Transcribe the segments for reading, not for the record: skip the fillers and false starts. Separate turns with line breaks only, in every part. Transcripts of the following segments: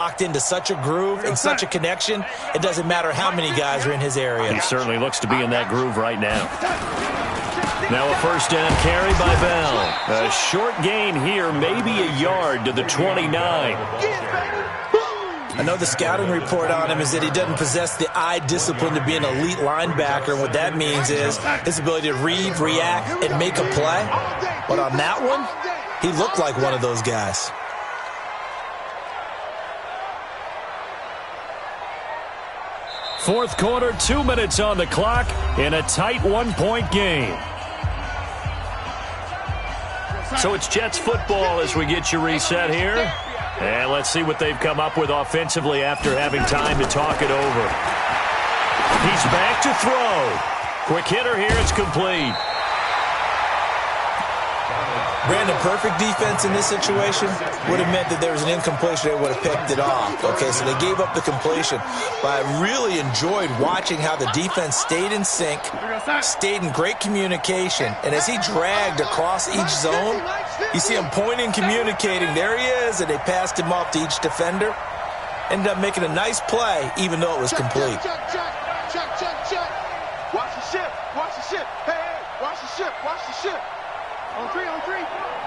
locked into such a groove and such a connection, it doesn't matter how many guys are in his area.
He certainly looks to be in that groove right now. Now a first down carry by Bell. A short gain here, maybe a yard to the 29.
I know the scouting report on him is that he doesn't possess the eye discipline to be an elite linebacker. And what that means is his ability to read, react, and make a play. But on that one, he looked like one of those guys.
Fourth quarter, 2 minutes on the clock in a tight one-point game. So it's Jets football as we get you reset here. And let's see what they've come up with offensively after having time to talk it over. He's back to throw. Quick hitter here, it's complete.
Brandon, perfect defense in this situation would have meant that there was an incompletion. They would have picked it off. Okay, so they gave up the completion. But I really enjoyed watching how the defense stayed in sync, stayed in great communication. And as he dragged across each zone, you see him pointing, communicating. There he is, and they passed him off to each defender. Ended up making a nice play, even though it was complete.
Watch the ship. Watch the ship. Hey, watch the ship. Watch the ship. On three.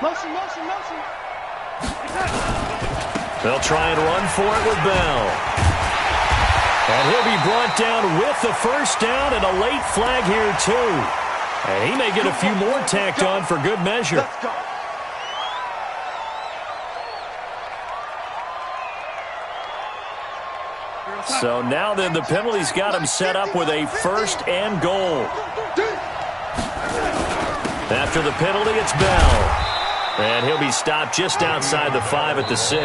Motion.
They'll try and run for it with Bell. And he'll be brought down with the first down and a late flag here, too. And he may get a few more tacked on for good measure.
Let's go.
So now then, the penalty's got him set up with a first and goal. After the penalty, it's Bell. And he'll be stopped just outside the 5 at the 6.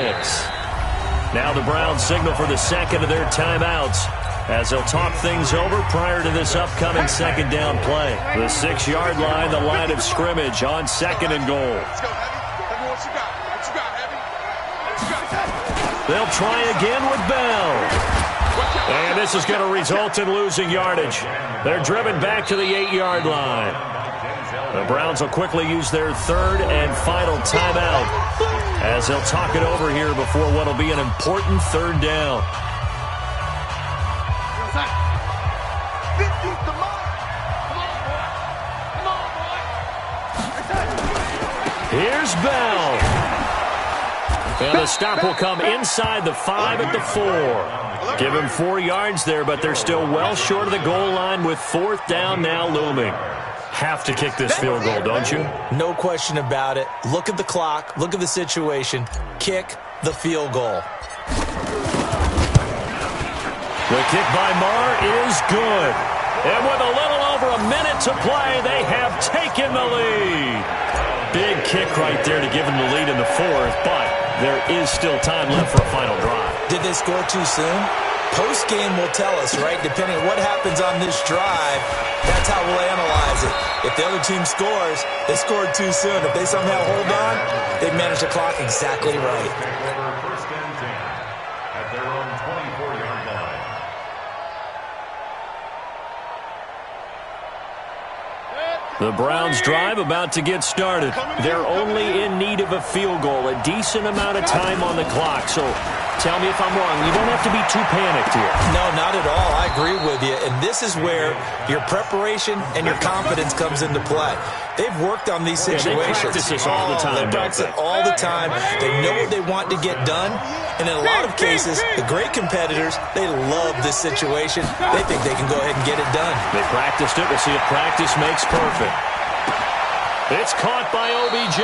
Now the Browns signal for the second of their timeouts as they'll talk things over prior to this upcoming second down play. The 6-yard line, the line of scrimmage on second and goal.
Let's go, Heavy. What you got, Heavy?
They'll try again with Bell. And this is going to result in losing yardage. They're driven back to the 8-yard line. The Browns will quickly use their third and final timeout as they'll talk it over here before what will be an important third down. Here's Bell. And the stop will come inside the 5 at the 4. Give him 4 yards there, but they're still well short of the goal line with fourth down now looming. Have to kick this field goal, don't you?
No question about it. Look at the clock. Look at the situation. Kick the field goal.
The kick by Marr is good. And with a little over a minute to play, they have taken the lead. Big kick right there to give them the lead in the fourth, but there is still time left for a final drive.
Did they score too soon? Post-game will tell us, right? Depending on what happens on this drive, that's how we'll analyze it. If the other team scores, they scored too soon. If they somehow hold on, they manage the clock exactly right.
First and 10 at their own 24-yard line.
The Browns drive about to get started. They're only in need of a field goal, a decent amount of time on the clock. So tell me if I'm wrong. You don't have to be too panicked here.
No, not at all. I agree with you. And this is where your preparation and your confidence comes into play. They've worked on these situations.
They practice this all the time.
They practice it all the time. They know what they want to get done. And in a lot of cases, the great competitors, they love this situation. They think they can go ahead and get it done.
They practiced it. We'll see if practice makes perfect. It's caught by OBJ.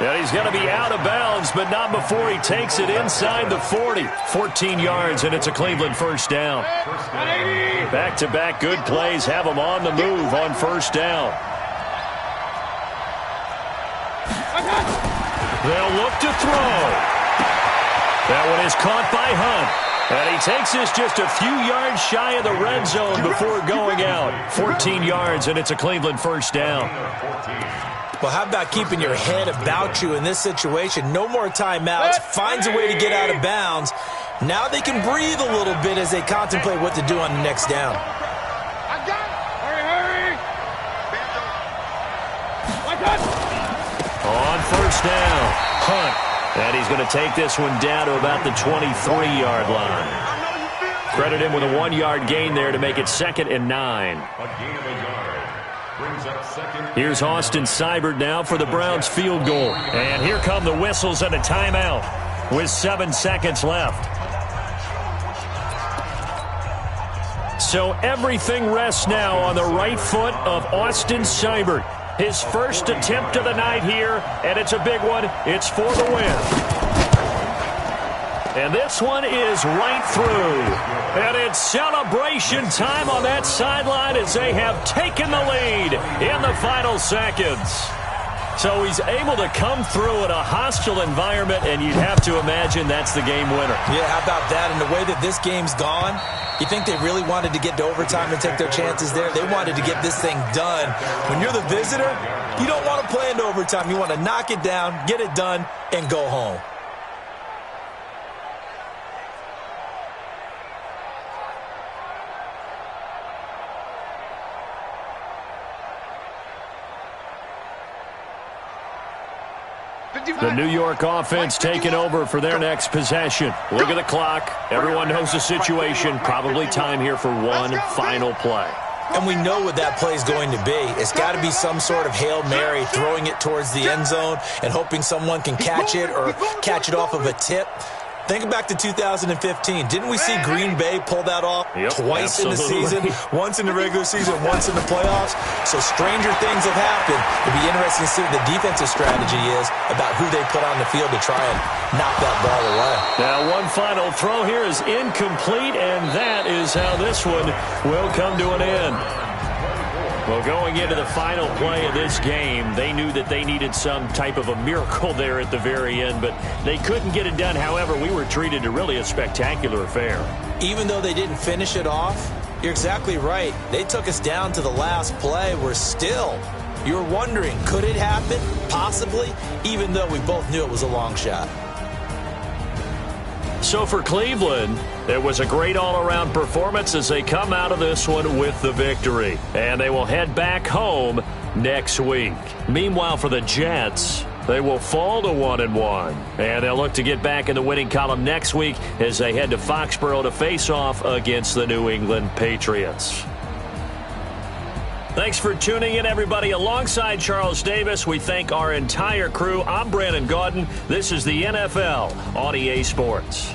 And he's going to be out of bounds, but not before he takes it inside the 40. 14 yards, and it's a Cleveland first down. Back-to-back good plays have them on the move on first down. They'll look to throw. That one is caught by Hunt. And he takes this just a few yards shy of the red zone before going out. 14 yards, and it's a Cleveland first down.
Well, how about keeping your head about you in this situation? No more timeouts. Finds a way to get out of bounds. Now they can breathe a little bit as they contemplate what to do on the next down.
On first down, Hunt. And he's going to take this one down to about the 23-yard line. Credit him with a 1-yard gain there to make it 2nd and 9.
A gain of a yard. Brings up second.
Here's Austin Seibert now for the Browns field goal. And here come the whistles and a timeout with 7 seconds left. So everything rests now on the right foot of Austin Seibert. His first attempt of the night here, and it's a big one. It's for the win. And this one is right through. And it's celebration time on that sideline as they have taken the lead in the final seconds. So he's able to come through in a hostile environment, and you'd have to imagine that's the game winner.
Yeah, how about that? And the way that this game's gone, you think they really wanted to get to overtime and take their chances there? They wanted to get this thing done. When you're the visitor, you don't want to play into overtime. You want to knock it down, get it done, and go home.
The New York offense taking over for their next possession. Look at the clock. Everyone knows the situation. Probably time here for one final play.
And we know what that play is going to be. It's got to be some sort of Hail Mary, throwing it towards the end zone and hoping someone can catch it or catch it off of a tip. Think back to 2015. Didn't we see Green Bay pull that off twice in the season? Once in the regular season, once in the playoffs. So stranger things have happened. It'll be interesting to see what the defensive strategy is about who they put on the field to try and knock that ball away.
Now one final throw here is incomplete, and that is how this one will come to an end. Well, going into the final play of this game, they knew that they needed some type of a miracle there at the very end, but they couldn't get it done. However, we were treated to really a spectacular affair.
Even though they didn't finish it off, you're exactly right. They took us down to the last play. We're still, you're wondering, could it happen? Possibly, even though we both knew it was a long shot.
So for Cleveland, it was a great all-around performance as they come out of this one with the victory. And they will head back home next week. Meanwhile, for the Jets, they will fall to 1-1. And they'll look to get back in the winning column next week as they head to Foxborough to face off against the New England Patriots. Thanks for tuning in, everybody. Alongside Charles Davis, we thank our entire crew. I'm Brandon Gaudin. This is the NFL on EA Sports.